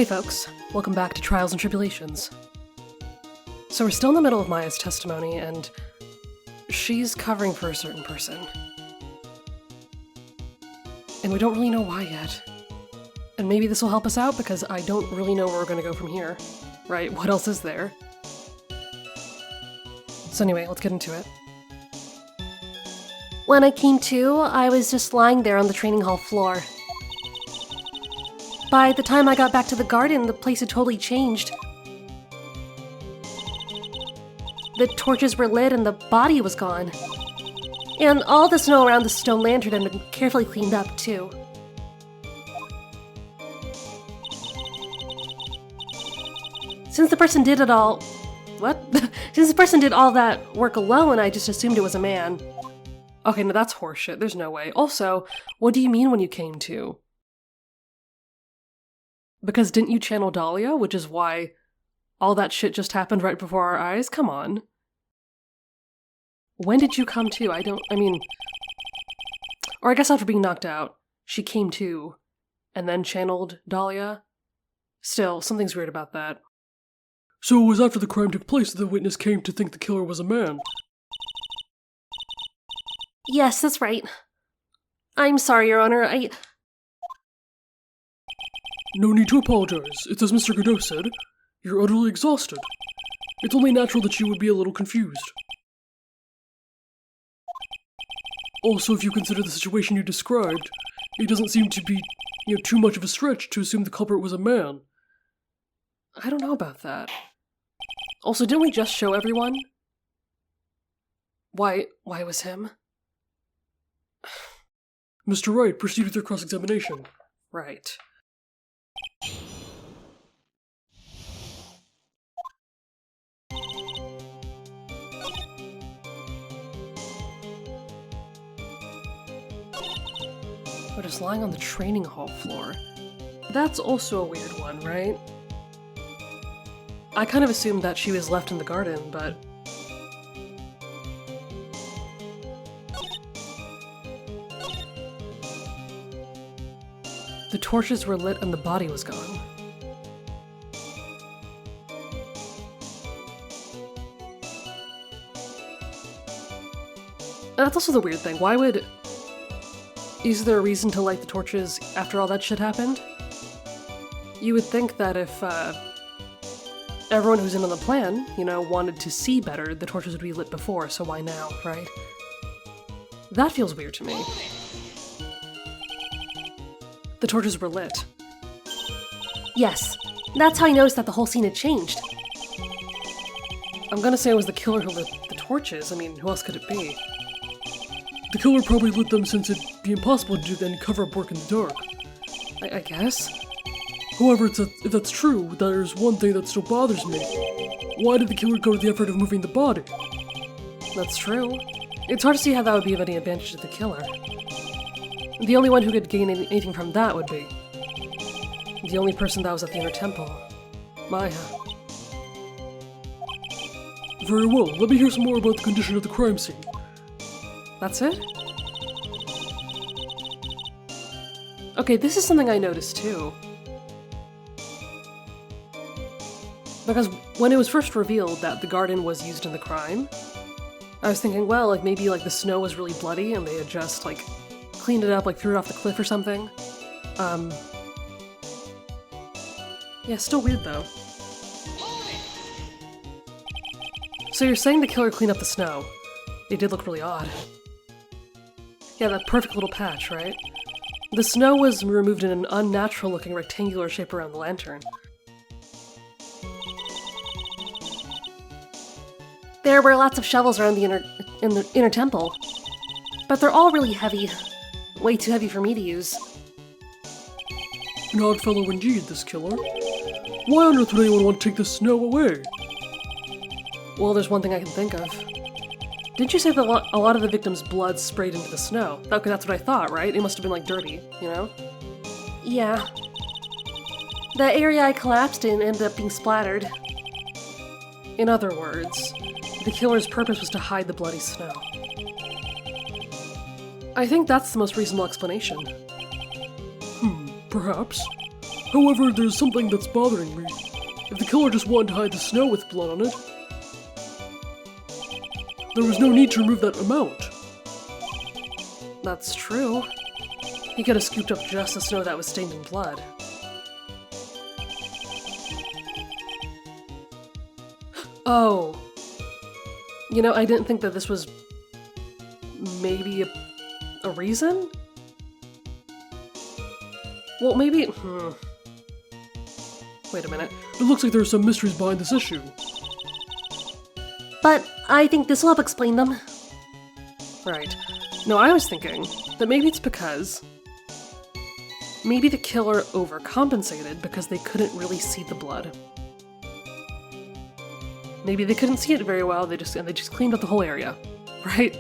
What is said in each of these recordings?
Hey folks, welcome back to Trials and Tribulations. So we're still in the middle of Maya's testimony, and she's covering for a certain person. And we don't really know why yet. And maybe this will help us out, because I don't really know where we're gonna go from here. Right? What else is there? So anyway, let's get into it. When I came to, I was just lying there on the training hall floor. By the time I got back to the garden, the place had totally changed. The torches were lit and the body was gone. And all the snow around the stone lantern had been carefully cleaned up, too. Since the person did it all... What? Since the person did all that work alone, I just assumed it was a man. Okay, no, that's horseshit. There's no way. Also, what do you mean when you came to? Because didn't you channel Dahlia, which is why all that shit just happened right before our eyes? Come on. When did you come to? Or I guess after being knocked out, she came to, and then channeled Dahlia? Still, something's weird about that. So it was after the crime took place that the witness came to think the killer was a man? Yes, that's right. I'm sorry, Your Honor, No need to apologize. It's as Mr. Godot said, you're utterly exhausted. It's only natural that you would be a little confused. Also, if you consider the situation you described, it doesn't seem to be, too much of a stretch to assume the culprit was a man. I don't know about that. Also, didn't we just show everyone? Why it was him? Mr. Wright, proceed with your cross-examination. Right. We're just lying on the training hall floor. That's also a weird one, right? I kind of assumed that she was left in the garden, but... The torches were lit and the body was gone. And that's also the weird thing. Why would... Is there a reason to light the torches after all that shit happened? You would think that if, everyone who's in on the plan, wanted to see better, the torches would be lit before, so why now, right? That feels weird to me. The torches were lit. yes. That's how I noticed that the whole scene had changed. I'm gonna say it was the killer who lit the torches. Who else could it be? The killer probably lit them since it'd be impossible to do any cover-up work in the dark. I guess? However, if that's true, there's one thing that still bothers me. Why did the killer go to the effort of moving the body? That's true. It's hard to see how that would be of any advantage to the killer. The only one who could gain anything from that would be the only person that was at the inner temple, Maya. Very well, let me hear some more about the condition of the crime scene. That's it? Okay, this is something I noticed too. Because when it was first revealed that the garden was used in the crime, I was thinking, well, maybe the snow was really bloody and they had just, cleaned it up, threw it off the cliff or something. Yeah, still weird though. So you're saying the killer cleaned up the snow. It did look really odd. Yeah, that perfect little patch, right? The snow was removed in an unnatural-looking rectangular shape around the lantern. There were lots of shovels around the inner temple. But they're all really heavy. Way too heavy for me to use. An odd fellow indeed, this killer. Why on earth would anyone want to take the snow away? Well, there's one thing I can think of. Didn't you say that a lot of the victims' blood sprayed into the snow? Okay, that's what I thought, right? It must have been, dirty, Yeah. The area I collapsed in ended up being splattered. In other words, the killer's purpose was to hide the bloody snow. I think that's the most reasonable explanation. Perhaps. However, there's something that's bothering me. If the killer just wanted to hide the snow with blood on it, there was no need to remove that amount. That's true. He could have scooped up just the snow that was stained in blood. Oh. You know, I didn't think that this was maybe a reason? Well, maybe... Wait a minute. It looks like there are some mysteries behind this issue. But I think this will help explain them. Right. No, I was thinking that maybe it's because... Maybe the killer overcompensated because they couldn't really see the blood. Maybe they couldn't see it very well, they just cleaned up the whole area, right?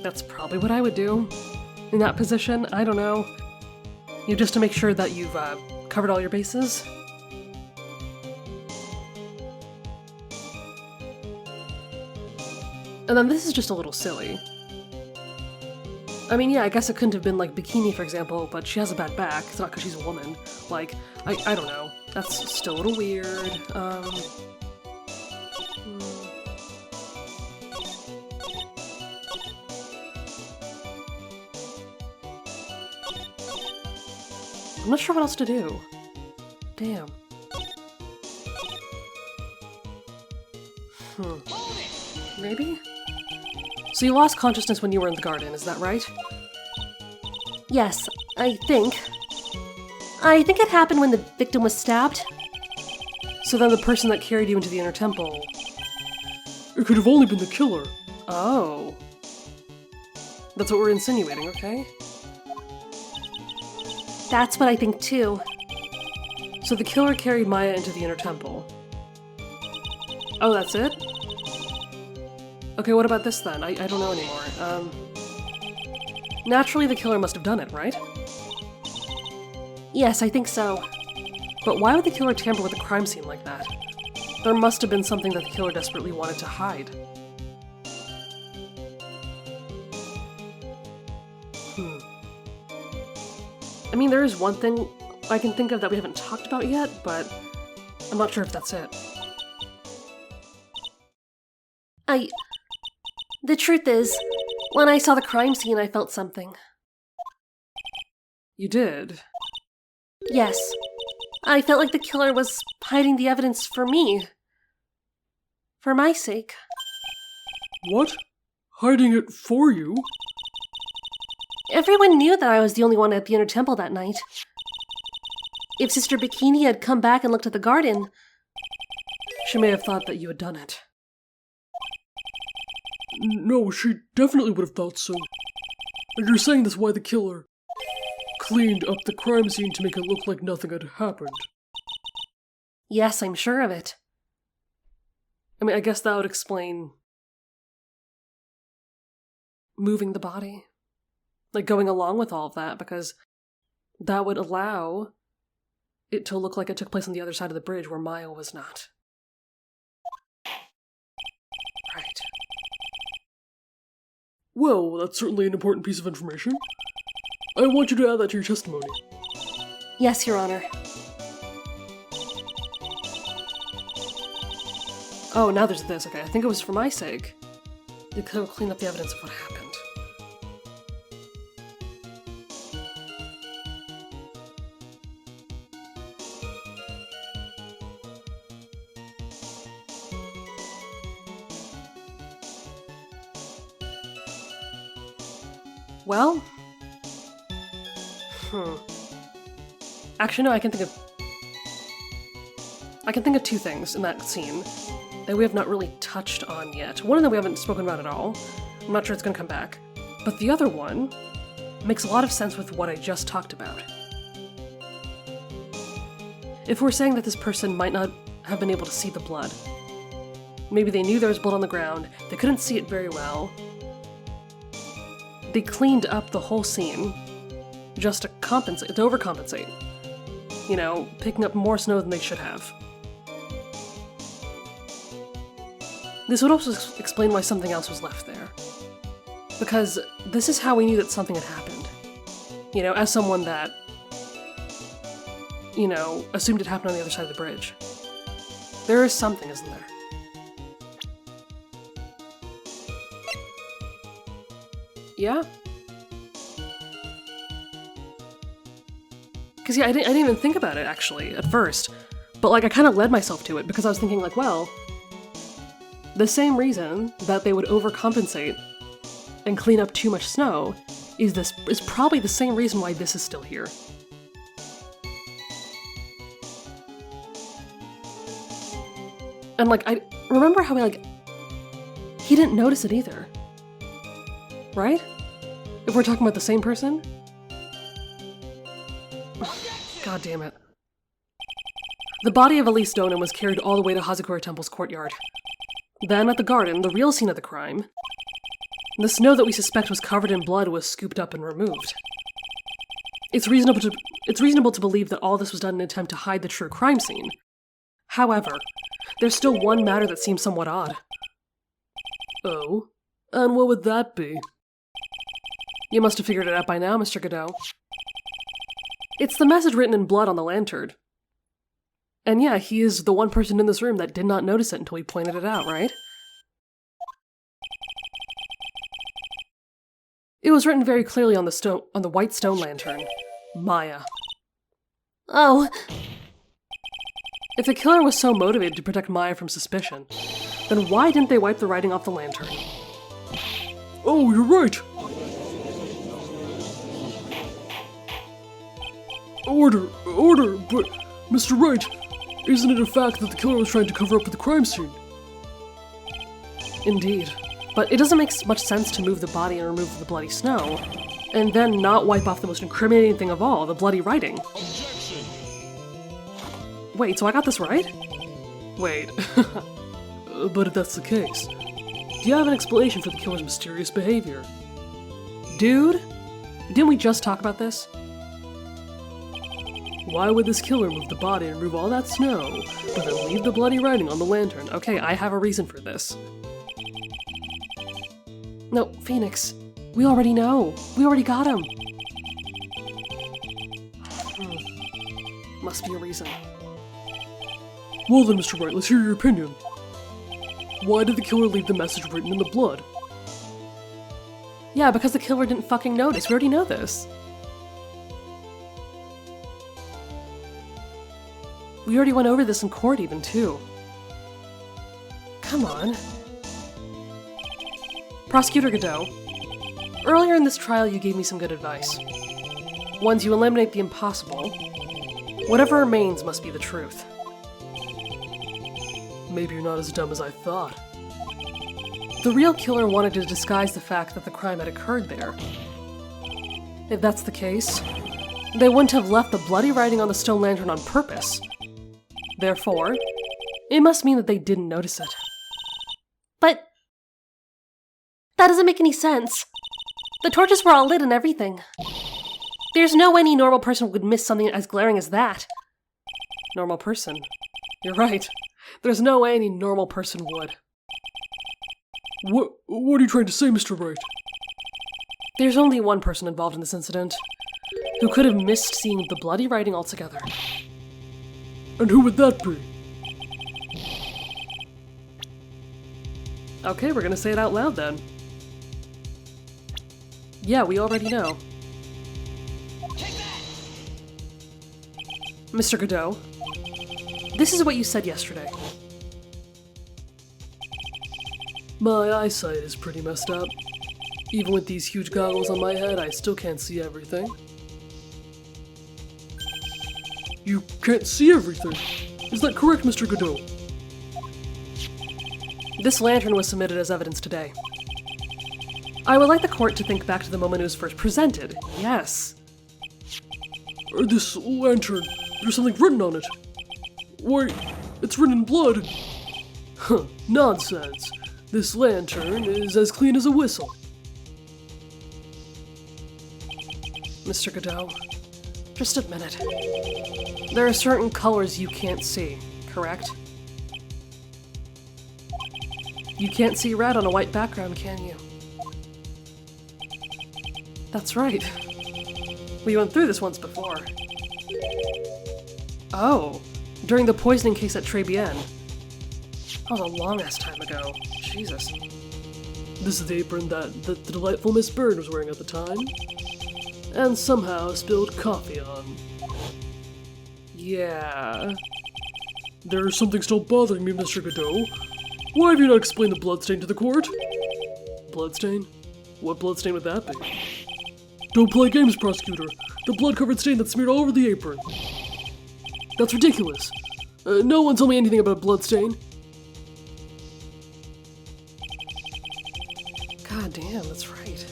That's probably what I would do in that position. I don't know. Just to make sure that you've covered all your bases. And then this is just a little silly. I mean, yeah, I guess it couldn't have been like Bikini, for example, but she has a bad back. It's not because she's a woman. Like, I don't know. That's still a little weird. I'm not sure what else to do. Damn. Maybe? So you lost consciousness when you were in the garden, is that right? Yes, I think. I think it happened when the victim was stabbed. So then the person that carried you into the inner temple... It could have only been the killer. Oh. That's what we're insinuating, okay? That's what I think too. So the killer carried Maya into the inner temple. Oh, that's it? Okay, what about this then? I don't know anymore. Naturally the killer must have done it, right? Yes, I think so. But why would the killer tamper with a crime scene like that? There must have been something that the killer desperately wanted to hide. I mean, there is one thing I can think of that we haven't talked about yet, but I'm not sure if that's it. The truth is, when I saw the crime scene, I felt something. You did? Yes. I felt like the killer was hiding the evidence for me. For my sake. What? Hiding it for you? Everyone knew that I was the only one at the inner temple that night. If Sister Bikini had come back and looked at the garden... She may have thought that you had done it. No, she definitely would have thought so. And you're saying that's why the killer cleaned up the crime scene to make it look like nothing had happened. Yes, I'm sure of it. I mean, I guess that would explain moving the body. Like, going along with all of that, because that would allow it to look like it took place on the other side of the bridge where Maya was not. Right. Well, that's certainly an important piece of information. I want you to add that to your testimony. Yes, Your Honor. Oh, now there's this. Okay, I think it was for my sake. They could have cleaned up the evidence of what happened. Well... Actually, no, I can think of two things in that scene that we have not really touched on yet. One of them we haven't spoken about at all. I'm not sure it's going to come back. But the other one makes a lot of sense with what I just talked about. If we're saying that this person might not have been able to see the blood, maybe they knew there was blood on the ground, they couldn't see it very well, they cleaned up the whole scene just to overcompensate. You know, picking up more snow than they should have. This would also explain why something else was left there. Because this is how we knew that something had happened. You know, as someone that you know, assumed it happened on the other side of the bridge. There is something, isn't there? Yeah? Because yeah, I didn't even think about it, actually, at first. But like, I kind of led myself to it, because I was thinking like, well, the same reason that they would overcompensate and clean up too much snow is probably the same reason why this is still here. And like, I remember how he didn't notice it either. Right? If we're talking about the same person? God damn it. The body of Elise Donan was carried all the way to Hazakura Temple's courtyard. Then, at the garden, the real scene of the crime, the snow that we suspect was covered in blood was scooped up and removed. It's reasonable to believe that all this was done in an attempt to hide the true crime scene. However, there's still one matter that seems somewhat odd. Oh? And what would that be? You must have figured it out by now, Mr. Godot. It's the message written in blood on the lantern. And yeah, he is the one person in this room that did not notice it until we pointed it out, right? It was written very clearly on the white stone lantern. Maya. Oh, If the killer was so motivated to protect Maya from suspicion, then why didn't they wipe the writing off the lantern? Oh, you're right! Order, but Mr. Wright, isn't it a fact that the killer was trying to cover up the crime scene? Indeed. But it doesn't make much sense to move the body and remove the bloody snow, and then not wipe off the most incriminating thing of all, the bloody writing. Objection! Wait, so I got this right? Wait. But if that's the case, do you have an explanation for the killer's mysterious behavior? Dude? Didn't we just talk about this? Why would this killer move the body and remove all that snow, but then leave the bloody writing on the lantern? Okay, I have a reason for this. No, Phoenix. We already know. We already got him. Must be a reason. Well then, Mr. Wright, let's hear your opinion. Why did the killer leave the message written in the blood? Yeah, because the killer didn't fucking notice. We already know this. We already went over this in court even, too. Come on. Prosecutor Godot, earlier in this trial you gave me some good advice. Once you eliminate the impossible, whatever remains must be the truth. Maybe you're not as dumb as I thought. The real killer wanted to disguise the fact that the crime had occurred there. If that's the case, they wouldn't have left the bloody writing on the stone lantern on purpose. Therefore, it must mean that they didn't notice it. but that doesn't make any sense. The torches were all lit and everything. There's no way any normal person would miss something as glaring as that. Normal person. You're right. There's no way any normal person would. What are you trying to say, Mr. Wright? There's only one person involved in this incident who could have missed seeing the bloody writing altogether. And who would that be? Okay, we're gonna say it out loud then. Yeah, we already know. Mr. Godot, this is what you said yesterday. My eyesight is pretty messed up. Even with these huge goggles on my head, I still can't see everything. You can't see everything? Is that correct, Mr. Godot? This lantern was submitted as evidence today. I would like the court to think back to the moment it was first presented. Yes. This lantern, there's something written on it. Wait, it's written in blood. Huh, nonsense. This lantern is as clean as a whistle. Mr. Godot, just a minute. There are certain colors you can't see, correct? You can't see red on a white background, can you? That's right. We went through this once before. Oh, during the poisoning case at Trebienne. That was a long-ass time ago. Jesus. This is the apron that the delightful Miss Bird was wearing at the time, and somehow spilled coffee on. Yeah. There's something still bothering me, Mr. Godot. Why have you not explained the bloodstain to the court? Bloodstain? What bloodstain would that be? Don't play games, prosecutor. The blood-covered stain that smeared all over the apron. That's ridiculous. No one told me anything about a bloodstain. God damn, that's right.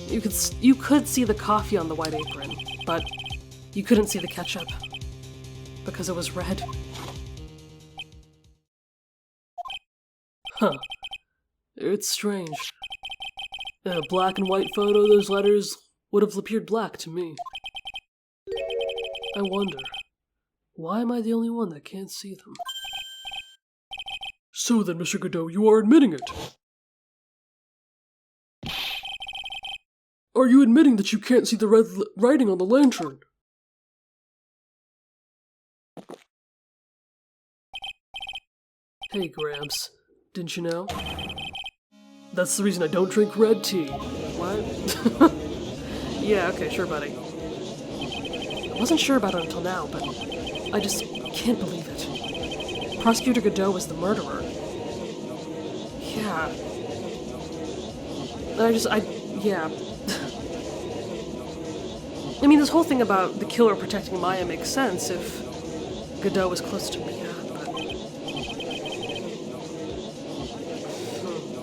You could see the coffee on the white apron, but you couldn't see the ketchup because it was red. Huh. It's strange. In a black and white photo, those letters would have appeared black to me. I wonder, why am I the only one that can't see them? So then, Mr. Godot, you are admitting it. Are you admitting that you can't see the red writing on the lantern? Hey, Gramps. Didn't you know? That's the reason I don't drink red tea. What? Yeah, okay, sure, buddy. I wasn't sure about it until now, but I just can't believe it. Prosecutor Godot was the murderer. Yeah. Yeah. I mean, this whole thing about the killer protecting Maya makes sense if Godot was close to Mia, but...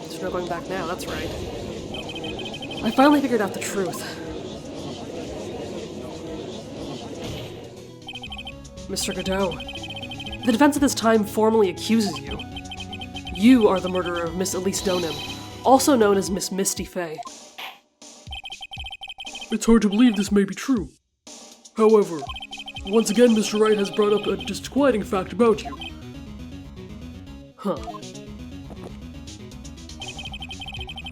There's no going back now, that's right. I finally figured out the truth. Mr. Godot, the defense at this time formally accuses you. You are the murderer of Miss Elise Donim, also known as Miss Misty Fey. It's hard to believe this may be true. However, once again Mr. Wright has brought up a disquieting fact about you. Huh.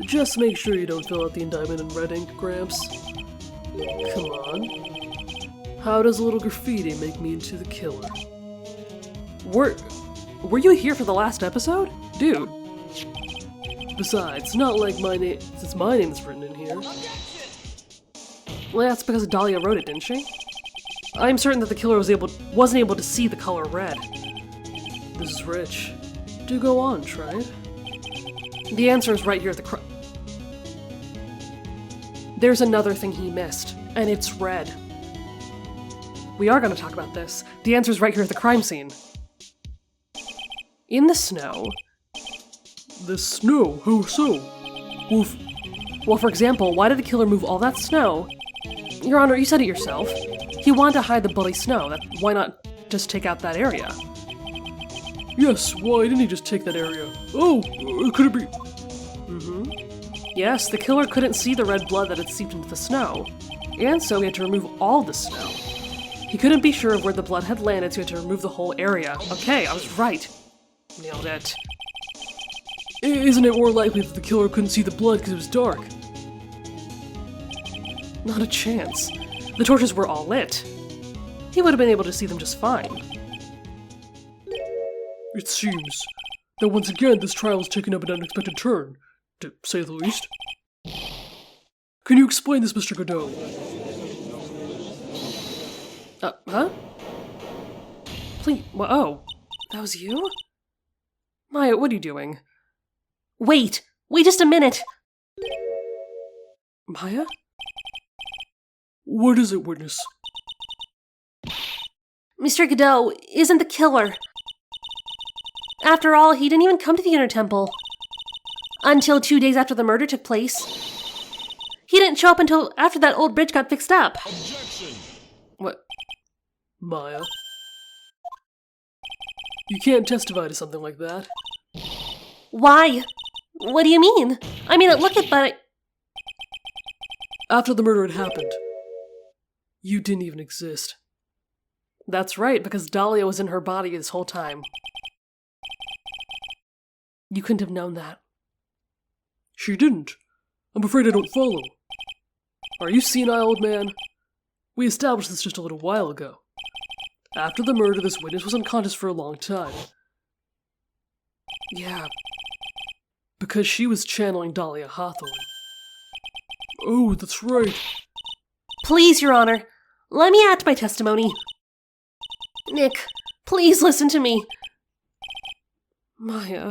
Just make sure you don't fill out the indictment in red ink, Gramps. Come on. How does a little graffiti make me into the killer? Were you here for the last episode? Dude. Besides, not like my name, since my name is written in here. Well, that's because Dahlia wrote it, didn't she? I'm certain that the killer wasn't able to see the color red. This is rich. Do go on, try it. The answer is right here at the There's another thing he missed, and it's red. We are going to talk about this. The answer's right here at the crime scene. In the snow. The snow? How so? Well, for example, why did the killer move all that snow? Your Honor, you said it yourself. He wanted to hide the bloody snow. Why not just take out that area? Yes, why didn't he just take that area? Oh, could it be? Yes, the killer couldn't see the red blood that had seeped into the snow, and so he had to remove all the snow. He couldn't be sure of where the blood had landed, so he had to remove the whole area. Okay, I was right. Nailed it. Isn't it more likely that the killer couldn't see the blood because it was dark? Not a chance. The torches were all lit. He would have been able to see them just fine. It seems that once again this trial has taken up an unexpected turn, to say the least. Can you explain this, Mr. Godot? Huh? Please, oh, that was you? Maya, what are you doing? Wait just a minute. Maya? What is it, witness? Mr. Godot isn't the killer. After all, he didn't even come to the Inner Temple. Until 2 days after the murder took place. He didn't show up until after that old bridge got fixed up. Objection! What? Maya? You can't testify to something like that. Why? What do you mean? I mean, look at but After the murder had happened, you didn't even exist. That's right, because Dahlia was in her body this whole time. You couldn't have known that. She didn't. I'm afraid I don't follow. Are you senile, old man? We established this just a little while ago. After the murder, this witness was unconscious for a long time. Yeah, Because she was channeling Dahlia Hawthorne. Oh, that's right. Please, Your Honor, let me add to my testimony. Nick, please listen to me. Maya.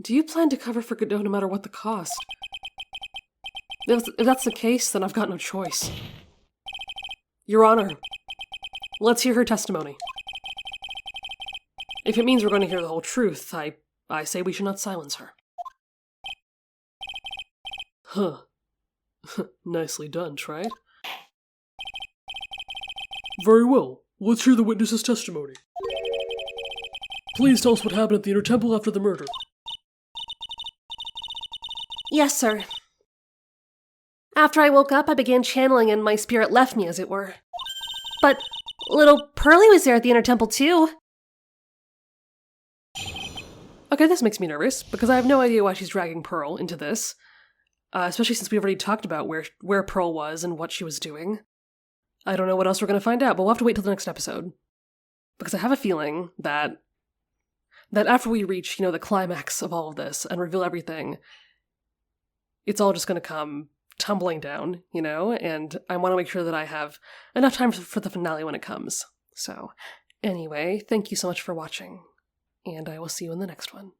Do you plan to cover for Godot no matter what the cost? If that's the case, then I've got no choice. Your Honor, let's hear her testimony. If it means we're going to hear the whole truth, I say we should not silence her. Huh. Nicely done, tried. Very well. Let's hear the witness's testimony. Please tell us what happened at the Inner Temple after the murder. Yes, sir. After I woke up, I began channeling and my spirit left me, as it were. But little Pearlie was there at the Inner Temple, too. Okay, this makes me nervous, because I have no idea why she's dragging Pearl into this. Especially since we've already talked about where Pearl was and what she was doing. I don't know what else we're going to find out, but we'll have to wait till the next episode. Because I have a feeling that after we reach, the climax of all of this and reveal everything, it's all just going to come tumbling down, and I want to make sure that I have enough time for the finale when it comes. So, anyway, thank you so much for watching, and I will see you in the next one.